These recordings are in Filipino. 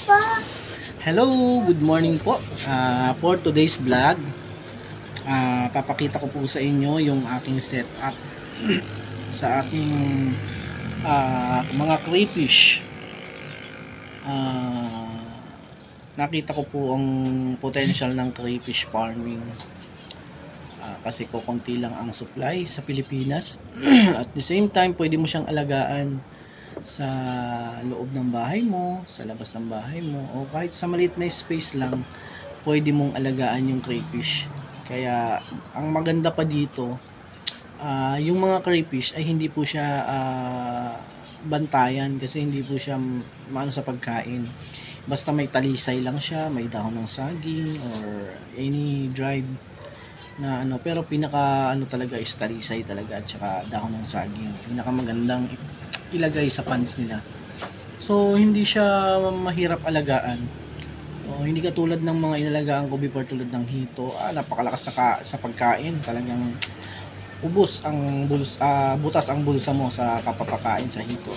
Hello, good morning po. For today's vlog, papakita ko po sa inyo yung aking setup sa aking mga crayfish. Nakita ko po ang potential ng crayfish farming. Kasi konti lang ang supply sa Pilipinas. At the same time, pwede mo siyang alagaan sa loob ng bahay mo, sa labas ng bahay mo, o kahit sa maliit na space lang, pwede mong alagaan yung crayfish. Kaya, ang maganda pa dito, yung mga crayfish ay hindi po siya bantayan kasi hindi po siya maano sa pagkain. Basta may talisay lang siya, may dahon ng saging or any dried na ano, pero pinaka ano talaga is talisay talaga at saka dahon ng saging. Pinaka magandang ilagay sa pans nila. So hindi siya mahirap alagaan. Hindi katulad ng mga inalagaan ko before tulad ng hito. Napakalakas sa pagkain. Talagang butas ang bulsa mo sa kapapakain sa hito.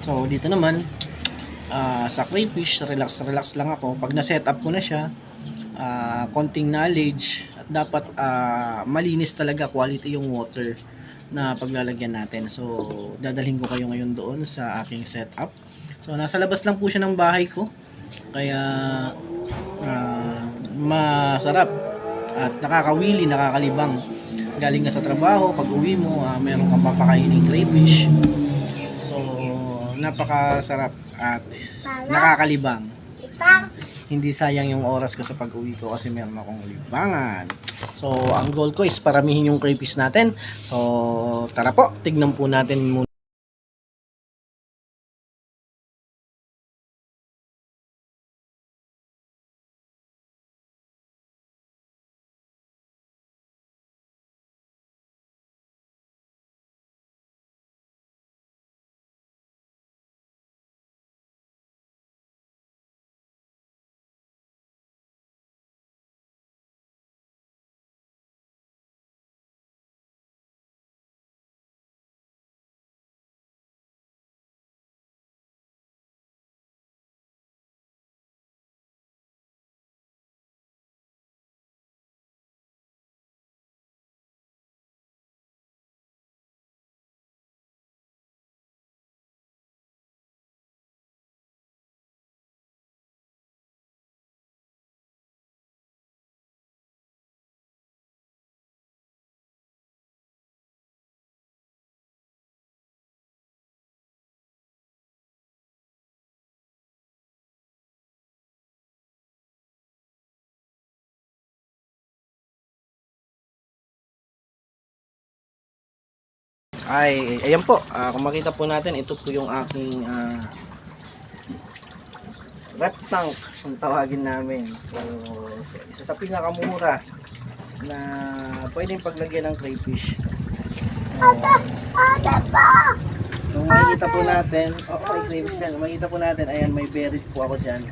So dito naman sa crayfish, relax lang ako. Pag na-set up ko na siya, konting knowledge at dapat malinis talaga, quality yung water na paglalagyan natin. So dadalhin ko kayo ngayon doon sa aking setup. So nasa labas lang po siya ng bahay ko, kaya masarap at nakakawili, nakakalibang. Galing ka sa trabaho, pag uwi mo, meron kang papakainin crayfish. So napakasarap at nakakalibang. Hindi sayang yung oras ko sa pag-uwi ko kasi meron akong libangan. So, ang goal ko is paramihin yung crayfish natin. So, tara po, tignan po natin muna. Ayan po, kung makita po natin, ito po yung aking rep tank, ang tawagin namin. So isa sa pinakamura na pwedeng paglagyan ng crayfish. Kung makikita po natin, may crayfish yan. Kung makikita po natin, ayan, may buried po ako dyan.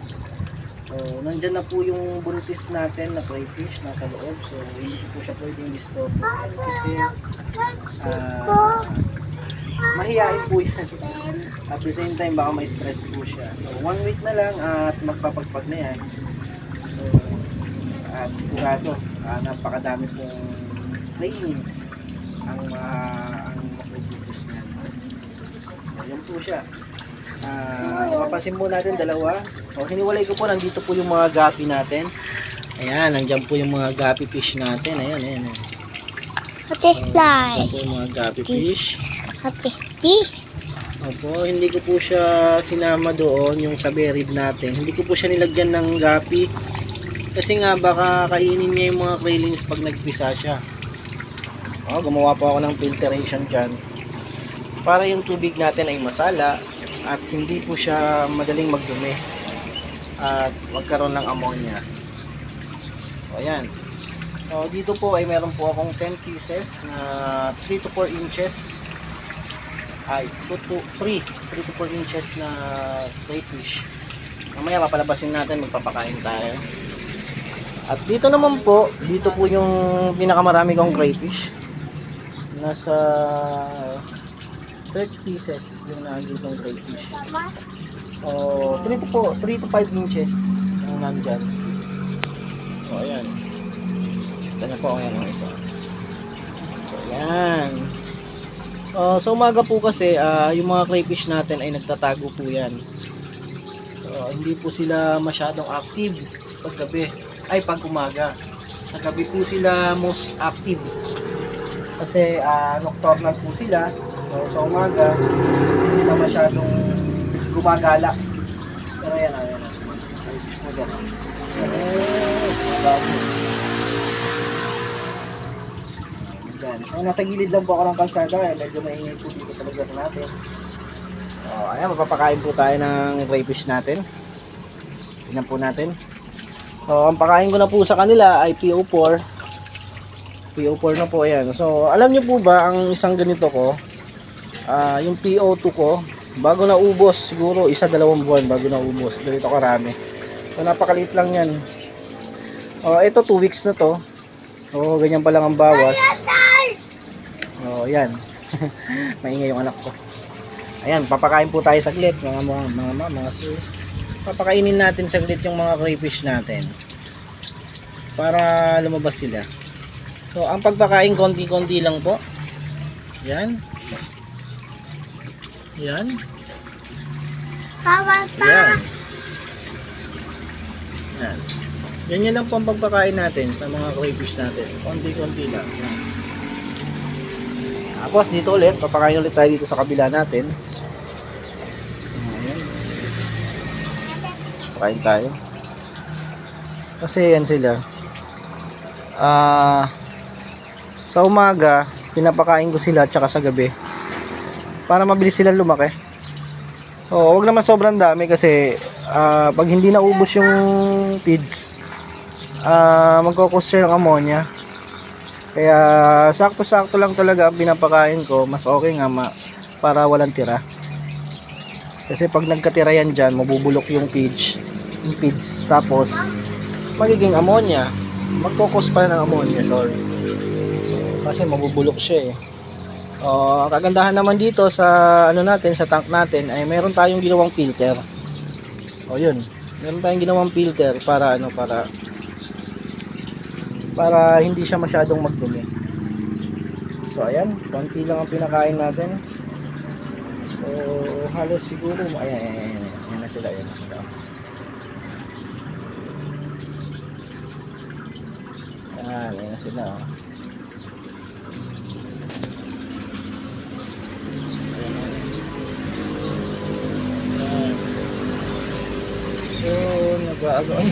So, nandyan na po yung buntis natin na crayfish nasa loob. So, hindi po siya pwedeng disturb. Kasi, mahihain po yan. At the same time, baka may stress po siya. So, 1 week na lang at magpapagpag na yan. So, at sigurado, napakadami pong trainings ang mapuputus niya. So, yan po siya. Mapapansin po natin dalawa. Hiniwalay ko po, nandito po yung mga gapi natin. Ayan, nandiyan po yung mga gapi fish natin. Ayan. Nandiyan po yung mga gapi fish. Opo, hindi ko po siya sinama doon, yung sa buried natin. Hindi ko po siya nilagyan ng gapi. Kasi nga, baka kainin niya yung mga krillings pag nagpisa siya. Gumawa po ako ng filtration dyan. Para yung tubig natin ay masala at hindi po siya madaling magdumi at magkaroon ng ammonia. Ayan. Dito po ay meron po akong 10 pieces na 3 to 4 inches 3 to 4 inches na crayfish. Mamaya papalabasin natin, magpapakain tayo. At dito naman po, dito po yung pinakamarami kong crayfish. Nasa 30 pieces yung nakikitong crayfish. So, 3 to 5 inches yung nandyan. So, ayan. Ito na po, ayan ang isa. So, ayan. Sa umaga po kasi, yung mga crayfish natin ay nagtatago po yan. So, hindi po sila masyadong active paggabi, ay pag umaga. Sa gabi po sila most active. Kasi nocturnal po sila. So, sa umaga, hindi sila masyadong gumagala. Pero ayan, ayan. Crayfish po dyan. Yan. So, nasa gilid lang po ako ng kalsada. Medyo maingay po dito sa lugar natin. Ayan, mapapakain po tayo ng crayfish natin. Tingnan po natin. So, ang pakain ko na po sa kanila ay PO4. PO4 na po, ayan. So, alam nyo po ba, ang isang ganito ko, yung PO2 ko, bago na ubos, siguro 1-2 buwan bago na ubos. Ganito karami. So, napakaliit lang yan. Ito 2 weeks na to. Ganyan pa lang ang bawas. Yan. Maingay yung anak ko. Ayan, papakain po tayo saglit, mga mama, mga sir. Papakainin natin saglit yung mga crayfish natin para lumabas sila. So, ang pagpakain konti-konti lang po. Yan. Yan. Yan. Yan. Yan lang po ang pagpakain natin sa mga crayfish natin. Konti-konti lang. Tapos dito ulit, papakain ulit tayo dito sa kabila natin. Ayan. Pakain tayo. Kasi yan sila. Sa umaga, pinapakain ko sila tsaka sa gabi. Para mabilis silang lumaki. Wag naman sobrang dami kasi pag hindi naubos yung feeds, magkukos siya ng ammonia. Kaya sakto-sakto lang talaga ang pinapakain ko. Mas okay nga para walang tira. Kasi pag nagkatira yan dyan, mabubulok yung feeds. Tapos magiging ammonia. Magkukos pa ng ammonia, sorry. So, kasi mabubulok siya eh. Kagandahan naman dito sa sa tank natin ay meron tayong ginawang filter. Yun. Meron tayong ginawang filter para hindi siya masyadong magdumi. So ayan, konti lang ang pinakain natin. So halos siguro ayan na sila, ayan na sila. Ayan na sila. So nag-aago ay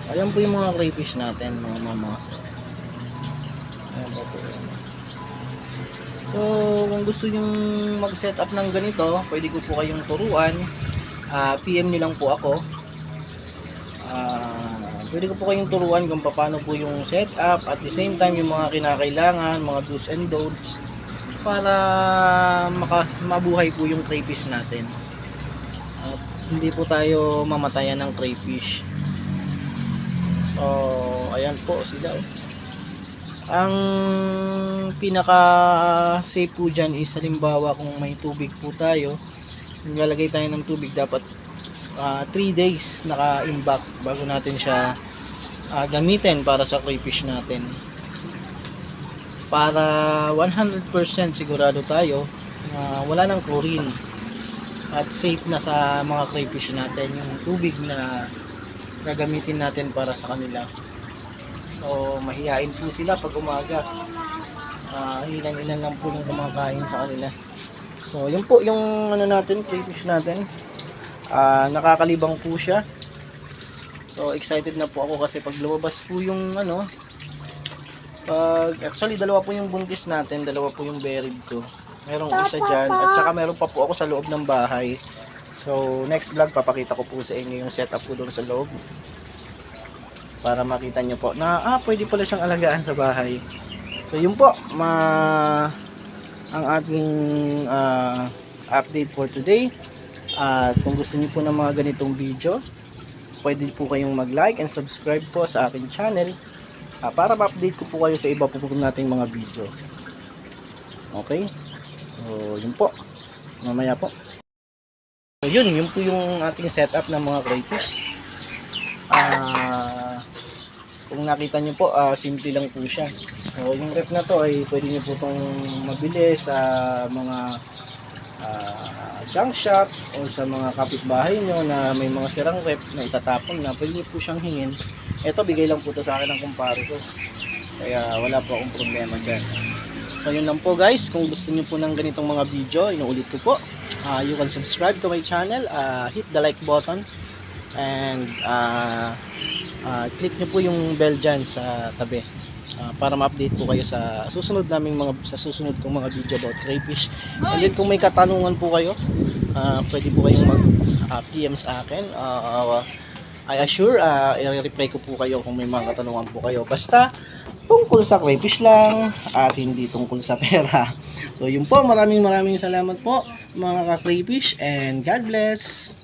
ayan po yung mga crayfish natin, mga mamas. Ayan po. So kung gusto nyo mag-set up ng ganito, pwede ko po kayong turuan. PM nyo lang po ako. Pwede ko po kayong turuan kung paano po yung setup, at the same time yung mga kinakailangan, mga do's and don'ts para mabuhay po yung crayfish natin. At hindi po tayo mamatayan ng crayfish. Ayan po sila. Ang pinaka safe po dyan is halimbawa kung may tubig po tayo, naglalagay tayo ng tubig, dapat 3 days naka-imbak bago natin siya gamitin para sa crayfish natin, para 100% sigurado tayo na wala ng chlorine at safe na sa mga crayfish natin yung tubig na gagamitin natin para sa kanila. So mahihain po sila pag umaga, ilan-ilan lang po yung kumakain sa kanila. So yun po yung natin, crayfish natin. Nakakalibang po siya. So excited na po ako kasi pag lumabas po yung actually dalawa po yung buntis natin, dalawa po yung berib ko. Merong isa dyan at saka meron pa po ako sa loob ng bahay. So next vlog papakita ko po sa inyo yung setup ko doon sa loob, para makita nyo po na pwede pala siyang alagaan sa bahay. So yun po ang ating update for today. At kung gusto niyo po ng mga ganitong video, pwede po kayong mag-like and subscribe po sa aking channel para ma-update ko po kayo sa iba po nating mga video. Okay? So, yun po. Mamaya po. So, yun po yung ating setup ng mga crayfish. Kung nakita nyo po, simple lang po siya. So, yung ref na to ay pwede nyo po itong mabili sa mga junk shop o sa mga kapitbahay nyo na may mga sirang ref na itatapon na, pwede nyo po siyang hingin. Ito, bigay lang po to sa akin ng kumpare ko. Kaya wala po akong problema dyan. So, yun lang po guys. Kung gusto nyo po ng ganitong mga video, inuulit ko po. You can subscribe to my channel. Hit the like button. And click nyo po yung bell dyan sa tabi para ma-update po kayo sa susunod susunod kong mga video about crayfish. And then kung may katanungan po kayo, pwede po kayong mag PM sa akin. I assure i-reply ko po kayo kung may mga katanungan po kayo, basta tungkol sa crayfish lang at hindi tungkol sa pera. So yun po, maraming salamat po mga ka-crayfish, and God bless.